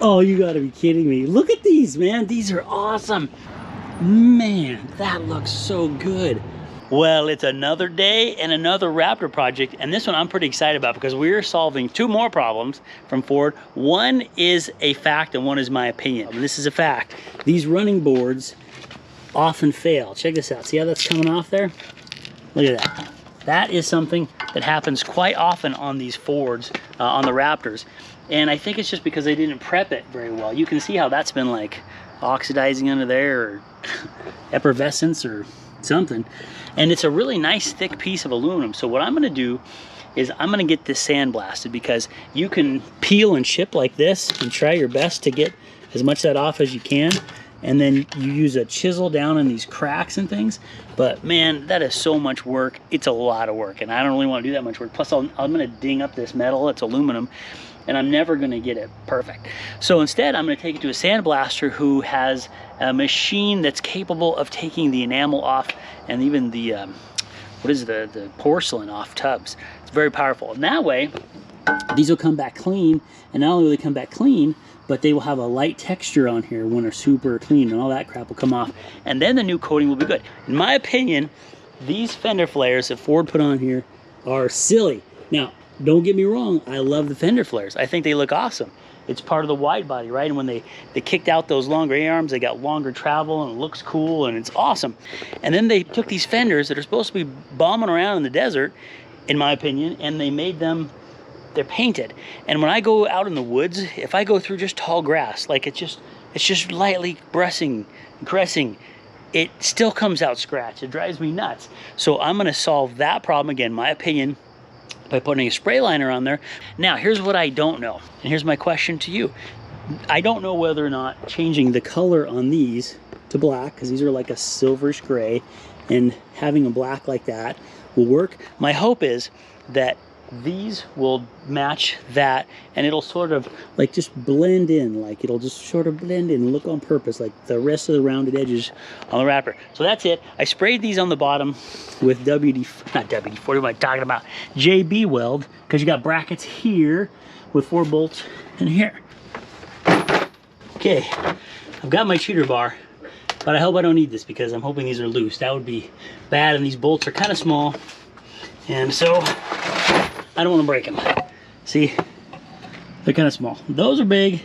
Oh, you gotta be kidding me. Look at these, man. These are awesome. Man, that looks so good. Well, it's another day and another Raptor project, and this one I'm pretty excited about because we're solving two more problems from Ford. One is a fact and one is my opinion. And this is a fact. These running boards often fail. Check this out. See how that's coming off there? Look at that. That is something that happens quite often on these Fords, on the Raptors. And I think it's just because they didn't prep it very well. You can see how that's been like oxidizing under there or effervescence or something. And it's a really nice thick piece of aluminum. So what I'm gonna do is I'm gonna get this sandblasted because you can peel and chip like this and try your best to get as much of that off as you can. And then you use a chisel down in these cracks and things. But man, that is so much work. It's a lot of work and I don't really want to do that much work. Plus I'm gonna ding up this metal, it's aluminum, and I'm never gonna get it perfect. So instead, I'm gonna take it to a sandblaster who has a machine that's capable of taking the enamel off and even the, the porcelain off tubs. It's very powerful. And that way, these will come back clean, and not only will they come back clean, but they will have a light texture on here when they're super clean and all that crap will come off. And then the new coating will be good. In my opinion, these fender flares that Ford put on here are silly. Now, don't get me wrong, I love the fender flares. I think they look awesome. It's part of the wide body, right? And when they kicked out those longer A-arms, they got longer travel and it looks cool and it's awesome. And then they took these fenders that are supposed to be bombing around in the desert, in my opinion, and they made them, they're painted. And when I go out in the woods, if I go through just tall grass, like it's just lightly caressing, it still comes out scratched. It drives me nuts. So I'm gonna solve that problem again, my opinion, by putting a spray liner on there. Now, here's what I don't know, and here's my question to you. I don't know whether or not changing the color on these to black, because these are like a silverish gray, and having a black like that will work. My hope is that these will match that and it'll sort of like just blend in, like it'll just sort of blend in and look on purpose like the rest of the rounded edges on the Raptor. So that's it. I sprayed these on the bottom with not WD-40, what am I talking about? JB weld, because you got brackets here with 4 bolts in here. Okay, I've got my cheater bar, but I hope I don't need this because I'm hoping these are loose. That would be bad, and these bolts are kind of small, and so I don't want to break them. See, they're kind of small. Those are big,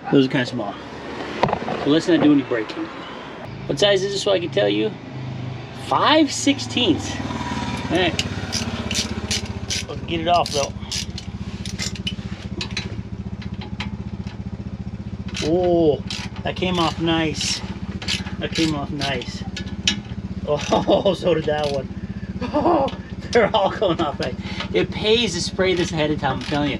those are kind of small. So let's not do any breaking. What size is this so I can tell you? 5/16. All right, let's get it off though. Oh, that came off nice. That came off nice. Oh, so did that one. Oh, they're all going off right. It pays to spray this ahead of time, I'm telling you.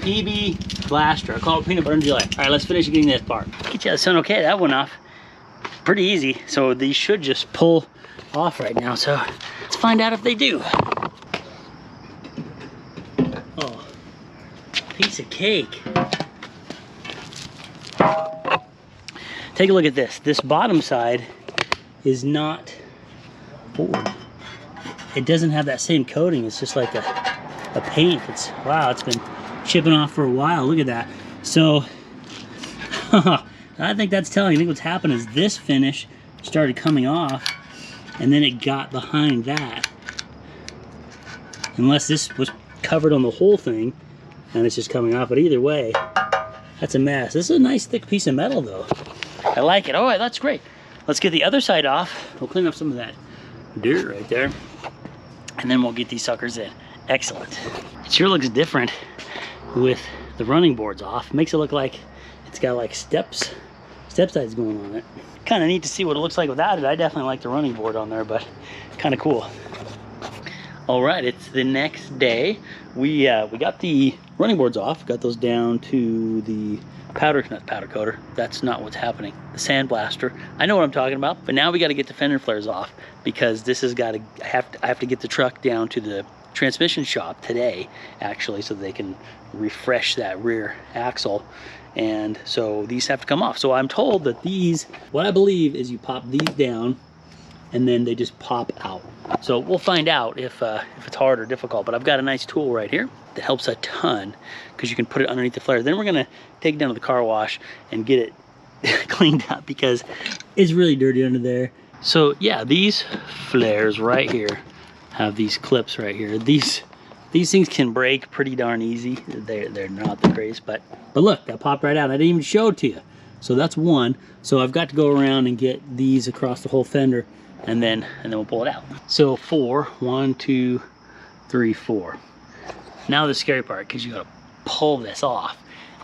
PB Blaster. I call it peanut butter and jelly. All right, let's finish getting this part. Get you that sun. Okay, that went off pretty easy. So these should just pull off right now. So let's find out if they do. Oh, piece of cake. Take a look at this. This bottom side is not Ford. It doesn't have that same coating. It's just like a paint. Wow, it's been chipping off for a while. Look at that. So I think that's telling. I think what's happened is this finish started coming off and then it got behind that. Unless this was covered on the whole thing and it's just coming off. But either way, that's a mess. This is a nice thick piece of metal though. I like it. All right, that's great. Let's get the other side off. We'll clean up some of that dirt right there. And then we'll get these suckers in. Excellent. It sure looks different with the running boards off. Makes it look like it's got like step sides going on it. Kind of neat to see what it looks like without it. I definitely like the running board on there, but kind of cool. All right, it's the next day. We got the running boards off. Got those down to the powder coater. That's not what's happening. The sandblaster. I know what I'm talking about, but now we got to get the fender flares off because this has got to. I have to get the truck down to the transmission shop today, actually, so they can refresh that rear axle, and so these have to come off. So I'm told that these, what I believe is you pop these down and then they just pop out. So we'll find out if it's hard or difficult, but I've got a nice tool right here that helps a ton because you can put it underneath the flare. Then we're gonna take it down to the car wash and get it cleaned up because it's really dirty under there. So yeah, these flares right here have these clips right here. These things can break pretty darn easy. They're not the greatest, but look, that popped right out. I didn't even show it to you. So that's one. So I've got to go around and get these across the whole fender, and then we'll pull it out. So 4, 1, 2, 3, 4. Now the scary part, because you gotta pull this off.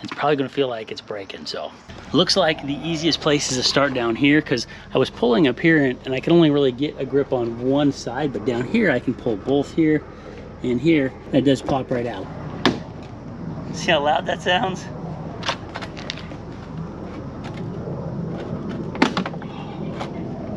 It's probably gonna feel like it's breaking. So looks like the easiest place is to start down here, because I was pulling up here and I can only really get a grip on one side, but down here I can pull both here and here. It does pop right out. See how loud that sounds?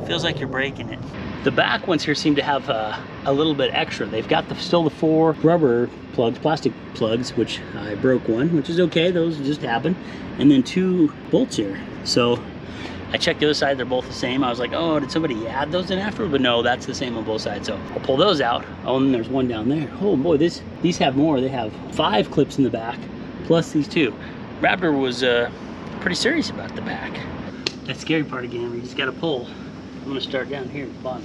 Feels like you're breaking it. The back ones here seem to have a little bit extra. They've got still the 4 rubber plugs, plastic plugs, which I broke one, which is okay, those just happen. And then 2 bolts here. So I checked the other side, they're both the same. I was like, oh, did somebody add those in after? But no, that's the same on both sides. So I'll pull those out. Oh, and there's one down there. Oh boy, these have more. They have 5 clips in the back, plus these 2. Raptor was pretty serious about the back. That scary part again, where you just gotta pull. I'm gonna start down here at the bottom.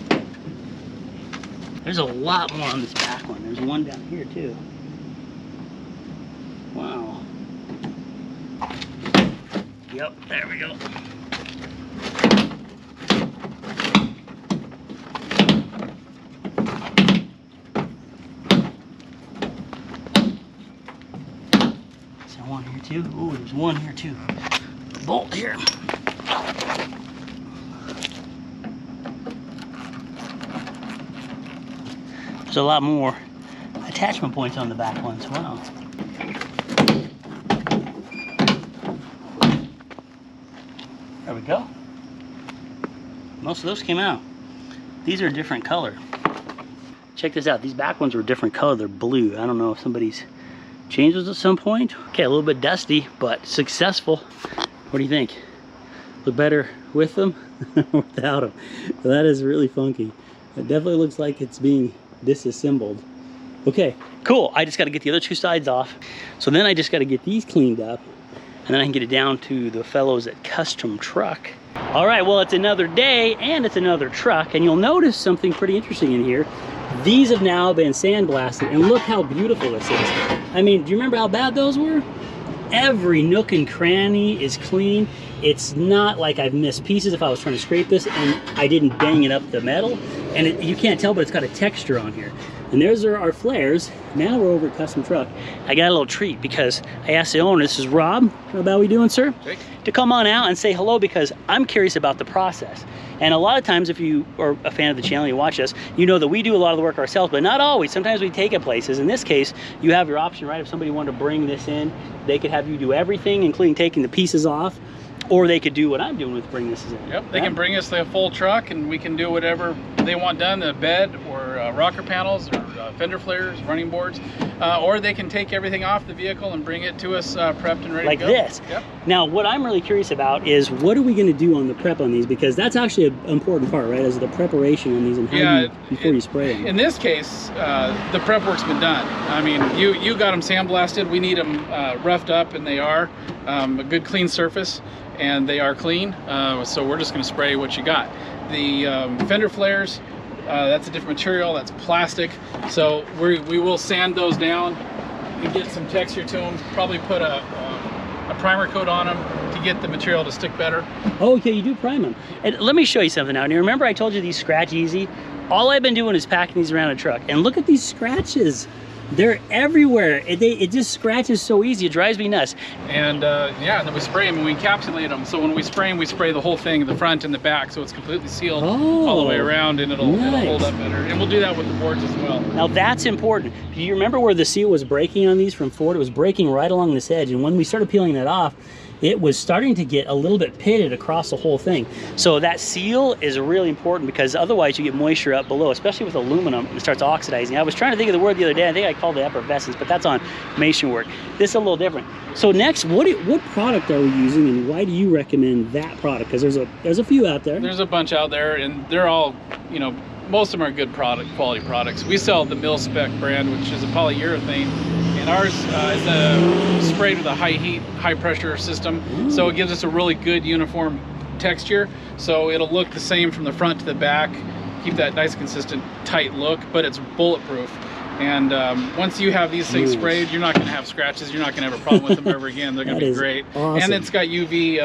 There's a lot more on this back one. There's one down here too. Wow. Yep, there we go. Is there one here too? Oh, there's one here too. A bolt here. There's a lot more attachment points on the back ones. Wow. There we go. Most of those came out. These are a different color. Check this out. These back ones were a different color. They're blue. I don't know if somebody's changed those at some point. Okay, a little bit dusty, but successful. What do you think? Look better with them or without them? That is really funky. It definitely looks like it's being disassembled. Okay, cool. I just got to get the other 2 sides off. So then I just got to get these cleaned up, and then I can get it down to the fellows at Custom Truck. All right, well, it's another day and it's another truck, and you'll notice something pretty interesting in here. These have now been sandblasted, and look how beautiful this is. I mean, do you remember how bad those were? Every nook and cranny is clean. It's not like I've missed pieces if I was trying to scrape this and I didn't bang it up the metal. And you can't tell, but it's got a texture on here. And there's our flares. Now we're over at Custom Truck. I got a little treat because I asked the owner, this is Rob, how about we doing, sir? Jake. To come on out and say hello, because I'm curious about the process. And a lot of times, if you are a fan of the channel, you watch us, you know that we do a lot of the work ourselves, but not always. Sometimes we take it places. In this case, you have your option, right? If somebody wanted to bring this in, they could have you do everything, including taking the pieces off, or they could do what I'm doing with bring this in. Yep, they can bring us the full truck, and we can do whatever they want done, the bed or rocker panels or fender flares, running boards, or they can take everything off the vehicle and bring it to us prepped and ready like to go. This. Yep. Now, what I'm really curious about is what are we going to do on the prep on these, because that's actually an important part, right? Is the preparation on these and how before you spray them. In this case, the prep work's been done. I mean, you got them sandblasted. We need them roughed up, and they are a good clean surface, and they are clean. So we're just going to spray what you got. The fender flares, that's a different material. That's plastic. So we will sand those down and get some texture to them. Probably put a primer coat on them to get the material to stick better. Oh, okay, you do prime them. And let me show you something now. And you remember I told you these scratch easy? All I've been doing is packing these around a truck. And look at these scratches. They're everywhere. It just scratches so easy. It drives me nuts. And yeah, and then we spray them and we encapsulate them. So when we spray them, we spray the whole thing, the front and the back, so it's completely sealed all the way around, and it'll hold up better. And we'll do that with the boards as well. Now that's important. Do you remember where the seal was breaking on these from Ford? It was breaking right along this edge. And when we started peeling that off, it was starting to get a little bit pitted across the whole thing. So that seal is really important, because otherwise you get moisture up below, especially with aluminum, and it starts oxidizing. I was trying to think of the word the other day. I think I called it effervescence, but that's on mason work. This is a little different. So next, what product are we using, and why do you recommend that product? Because there's a few out there. There's a bunch out there, and they're all, you know, most of them are good quality products. We sell the mil spec brand, which is a polyurethane, and ours is sprayed with a high heat, high pressure system. Ooh. So it gives us a really good uniform texture. So it'll look the same from the front to the back, keep that nice consistent tight look, but it's bulletproof. And once you have these things sprayed, you're not going to have scratches. You're not going to have a problem with them ever again. They're going to be great. Awesome. And it's got UV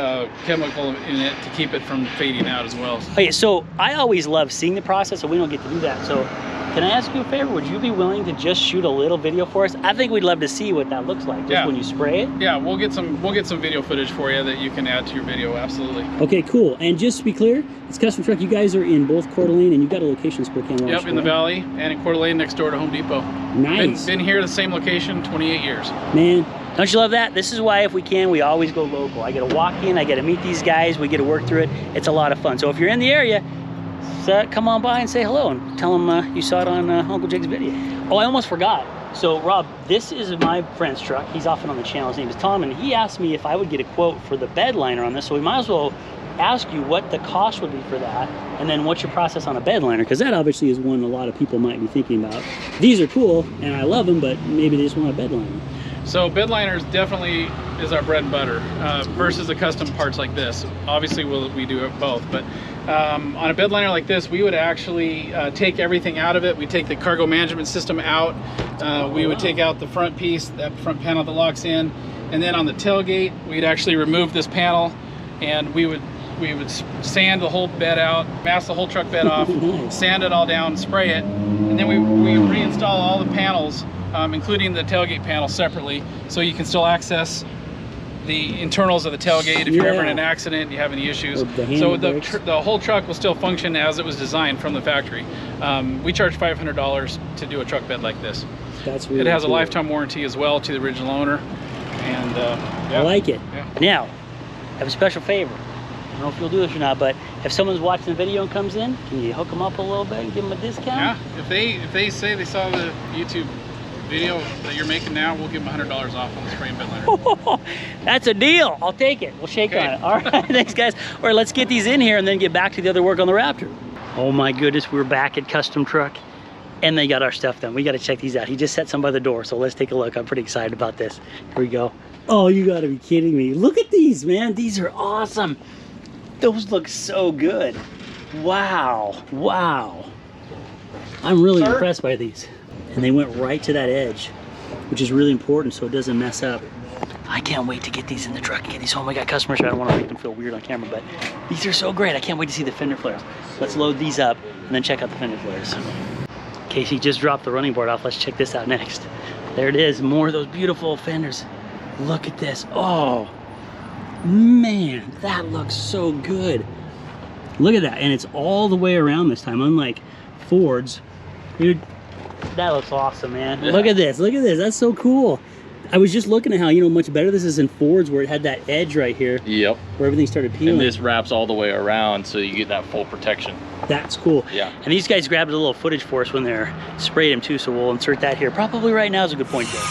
chemical in it to keep it from fading out as well. Okay, so I always love seeing the process, so we don't get to do that. So can I ask you a favor? Would you be willing to just shoot a little video for us? I think we'd love to see what that looks like, just when you spray it. Yeah, we'll get some video footage for you that you can add to your video, absolutely. Okay, cool. And just to be clear, it's Custom Truck. You guys are in both Coeur d'Alene, and you've got a location in Spokane. Yep, in the Valley and in Coeur d'Alene next door to Home Depot. Nice. Been here, the same location, 28 years. Man, don't you love that? This is why, if we can, we always go local. I get to walk in, I get to meet these guys, we get to work through it. It's a lot of fun. So if you're in the area, come on by and say hello and tell them you saw it on Uncle Jake's video. Oh, I almost forgot. So Rob, this is my friend's truck. He's often on the channel. His name is Tom, and he asked me if I would get a quote for the bed liner on this. So we might as well ask you what the cost would be for that, and then what's your process on a bed liner, because that obviously is one a lot of people might be thinking about. These are cool, and I love them, but maybe they just want a bed liner. So bed liners definitely is our bread and butter versus the custom parts like this. Obviously we do both, but on a bed liner like this, we would actually take everything out of it. We take the cargo management system out. We would take out the front piece, that front panel that locks in, and then on the tailgate, we'd actually remove this panel, and we would sand the whole bed out, mask the whole truck bed off, sand it all down, spray it, and then we reinstall all the panels, including the tailgate panel separately, so you can still access the internals of the tailgate if you're ever in an accident, you have any issues. So the whole truck will still function as it was designed from the factory. We charge $500 to do a truck bed like this. That's really It has cool. a lifetime warranty as well to the original owner. And I like it. Yeah. Now, I have a special favor. I don't know if you'll do this or not, but if someone's watching the video and comes in, can you hook them up a little bit and give them a discount? Yeah, if they say they saw the YouTube video that you're making now, we'll give them $100 off on the spray and bed liner. That's a deal. I'll take it. We'll shake on it. All right, thanks guys. All right, let's get these in here and then get back to the other work on the Raptor. Oh my goodness, we're back at Custom Truck and they got our stuff done. We got to check these out. He just set some by the door, so let's take a look. I'm pretty excited about this. Here we go. Oh, you got to be kidding me. Look at these, man. These are awesome. Those look so good. Wow. Wow. I'm really impressed by these. And they went right to that edge, which is really important so it doesn't mess up. I can't wait to get these in the truck and get these home. I got customers here. I don't want to make them feel weird on camera, but these are so great. I can't wait to see the fender flares. Let's load these up and then check out the fender flares. Casey just dropped the running board off. Let's check this out next. There it is. More of those beautiful fenders. Look at this. Oh, man, that looks so good. Look at that. And it's all the way around this time, unlike Ford's. Dude, that looks awesome, man. Yeah. Look at this. Look at this. That's so cool. I was just looking at how, much better this is in Ford's, where it had that edge right here. Yep. Where everything started peeling. And this wraps all the way around, so you get that full protection. That's cool. Yeah. And these guys grabbed a little footage for us when they're sprayed them too, so we'll insert that here. Probably right now is a good point, Joe.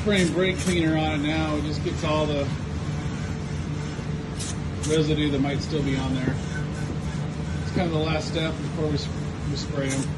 Spraying brake cleaner on it now. It just gets all the residue that might still be on there. It's kind of the last step before we spray them.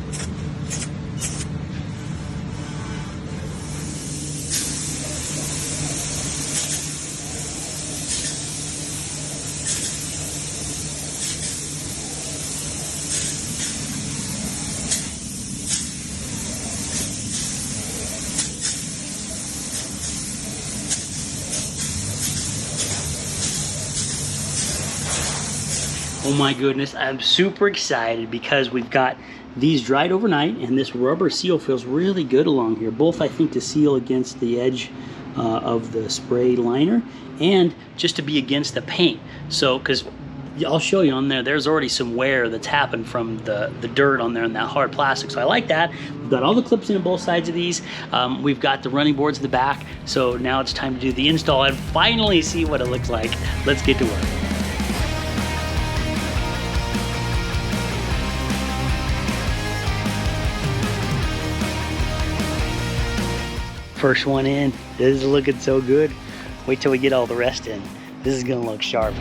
Oh my goodness, I'm super excited because we've got These dried overnight, and this rubber seal feels really good along here, both I think to seal against the edge of the spray liner and just to be against the paint. So, because I'll show you on there, there's already some wear that's happened from the dirt on there and that hard plastic. So I like that. We've got all the clips in both sides of these. We've got the running boards in the back. So now it's time to do the install and finally see what it looks like. Let's get to work. First one in. This is looking so good. Wait till we get all the rest in. This is gonna look sharp.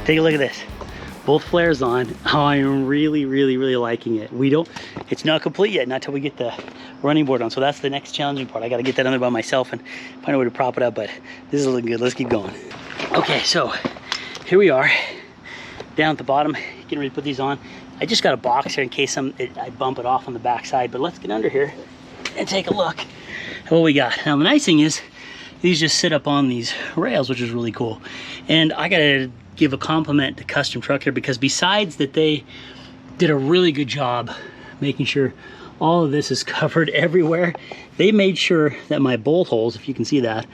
Take a look at this. Both flares on. Oh, I'm really liking it. It's not complete yet, not till we get the running board on. So that's the next challenging part. I gotta get that under by myself and find a way to prop it up, but this is looking good. Let's keep going. Okay, so here we are. Down at the bottom, getting ready to put these on. I just got a box here in case I bump it off on the back side, but let's get under here and take a look at what we got. Now the nice thing is, these just sit up on these rails, which is really cool. And I gotta give a compliment to Custom Truck here, because besides that they did a really good job making sure all of this is covered everywhere, they made sure that my bolt holes, if you can see that,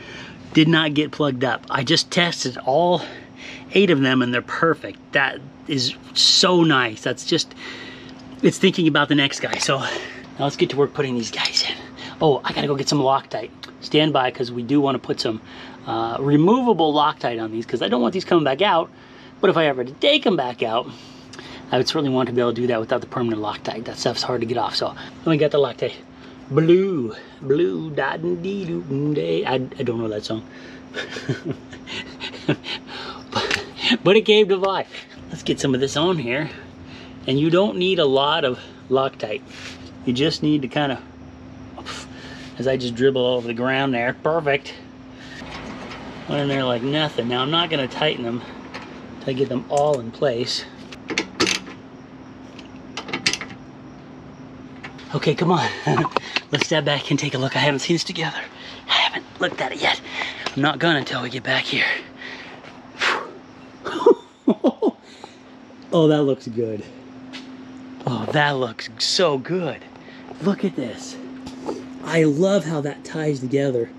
did not get plugged up. I just tested all 8 of them and they're perfect. That is so nice. That's just, it's thinking about the next guy. So now let's get to work putting these guys in. Oh, I gotta go get some Loctite. Stand by, because we do want to put some removable Loctite on these, because I don't want these coming back out. But if I ever did take them back out, I would certainly want to be able to do that without the permanent Loctite. That stuff's hard to get off. So let me get the Loctite. Blue, da dee doo day. I don't know that song. But it came to life. Let's get some of this on here. And you don't need a lot of Loctite. You just need to kind of, as I just dribble over the ground there, perfect. Went in there like nothing. Now I'm not gonna tighten them until I get them all in place. Okay, come on. Let's step back and take a look. I haven't seen this together. I haven't looked at it yet. I'm not gonna until we get back here. Oh, that looks good. Oh, that looks so good. Look at this. I love how that ties together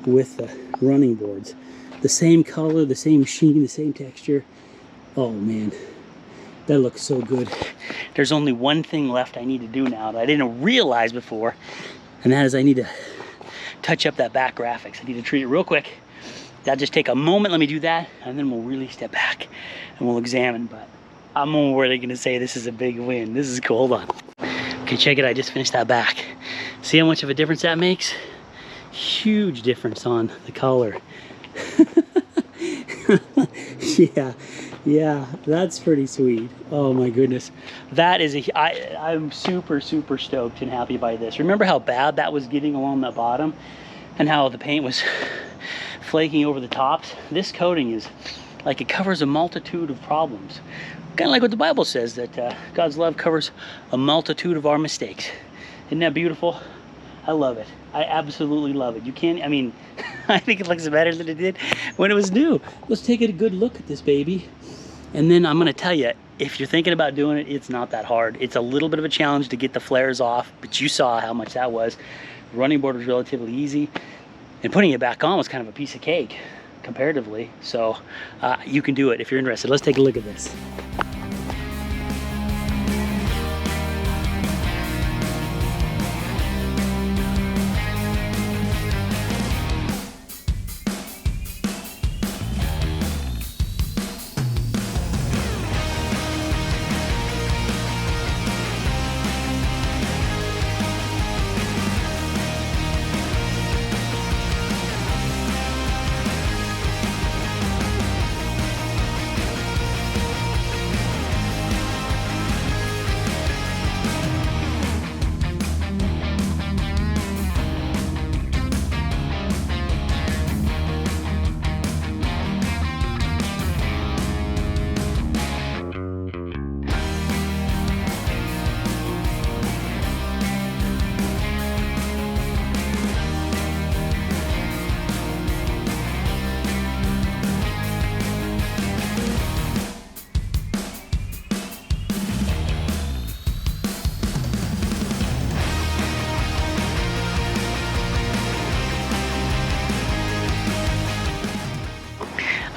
with the running boards. The same color, the same sheen, the same texture. Oh man, that looks so good. There's only one thing left I need to do now that I didn't realize before, and that is I need to touch up that back graphics. I need to treat it real quick. That'll just take a moment. Let me do that, and then we'll really step back and we'll examine. But I'm already gonna say this is a big win. This is cool. Hold on. Okay, check it. I just finished that back. See how much of a difference that makes? Huge difference on the color. Yeah, that's pretty sweet. Oh my goodness. That is I'm super stoked and happy by this. Remember how bad that was getting along the bottom and how the paint was flaking over the tops? This coating is like, it covers a multitude of problems. Kind of like what the Bible says, that God's love covers a multitude of our mistakes. Isn't that beautiful? I love it. I absolutely love it. You can't, I mean, I think it looks better than it did when it was new. Let's take a good look at this baby. And then I'm gonna tell you, if you're thinking about doing it, it's not that hard. It's a little bit of a challenge to get the flares off, but you saw how much that was. The running board was relatively easy, and putting it back on was kind of a piece of cake, comparatively. So you can do it if you're interested. Let's take a look at this.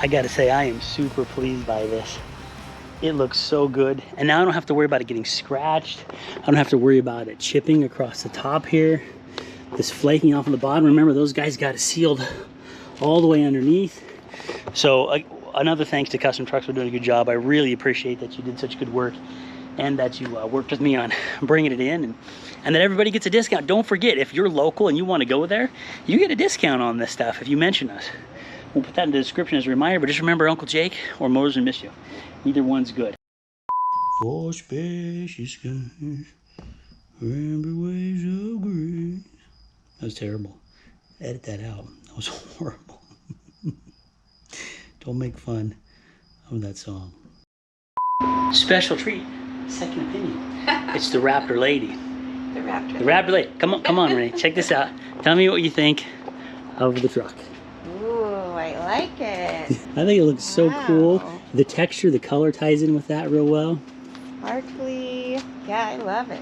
I gotta say, I am super pleased by this. It looks so good. And now I don't have to worry about it getting scratched. I don't have to worry about it chipping across the top here. This flaking off on the bottom. Remember, those guys got it sealed all the way underneath. So another thanks to Custom Trucks for doing a good job. I really appreciate that you did such good work and that you worked with me on bringing it in, and that everybody gets a discount. Don't forget, if you're local and you want to go there, you get a discount on this stuff if you mention us. We'll put that in the description as a reminder, but just remember Uncle Jake or Motors and Miss You. Either one's good. For spacious skies, remember ways of grace. That was terrible. Edit that out. That was horrible. Don't make fun of that song. Special treat, second opinion. It's the Raptor lady. The Raptor. The Raptor lady. Come on, Renee. Check this out. Tell me what you think of the truck. Ooh, I like it. I think it looks so Wow. cool. The texture, the color ties in with that real well. Sparkly. Yeah, I love it.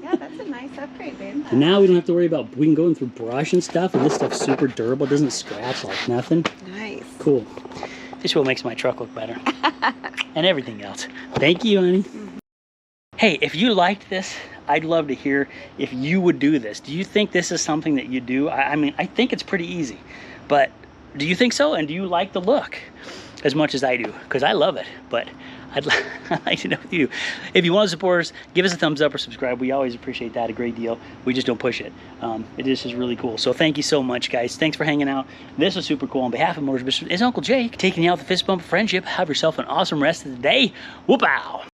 Yeah, that's a nice upgrade, babe. And now we don't have to worry about, we can go in through brush and stuff, and this stuff's super durable. It doesn't scratch like nothing. Nice. Cool. This is what makes my truck look better. And everything else. Thank you, honey. Hey, if you liked this, I'd love to hear if you would do this. Do you think this is something that you do? I mean, I think it's pretty easy. But do you think so? And do you like the look as much as I do? Because I love it. But I'd like to know if you do. If you want to support us, give us a thumbs up or subscribe. We always appreciate that a great deal. We just don't push it. It is just really cool. So thank you so much, guys. Thanks for hanging out. This was super cool. On behalf of Motors Business, it's Uncle Jake taking you out the fist bump of friendship. Have yourself an awesome rest of the day. Whoop-ow!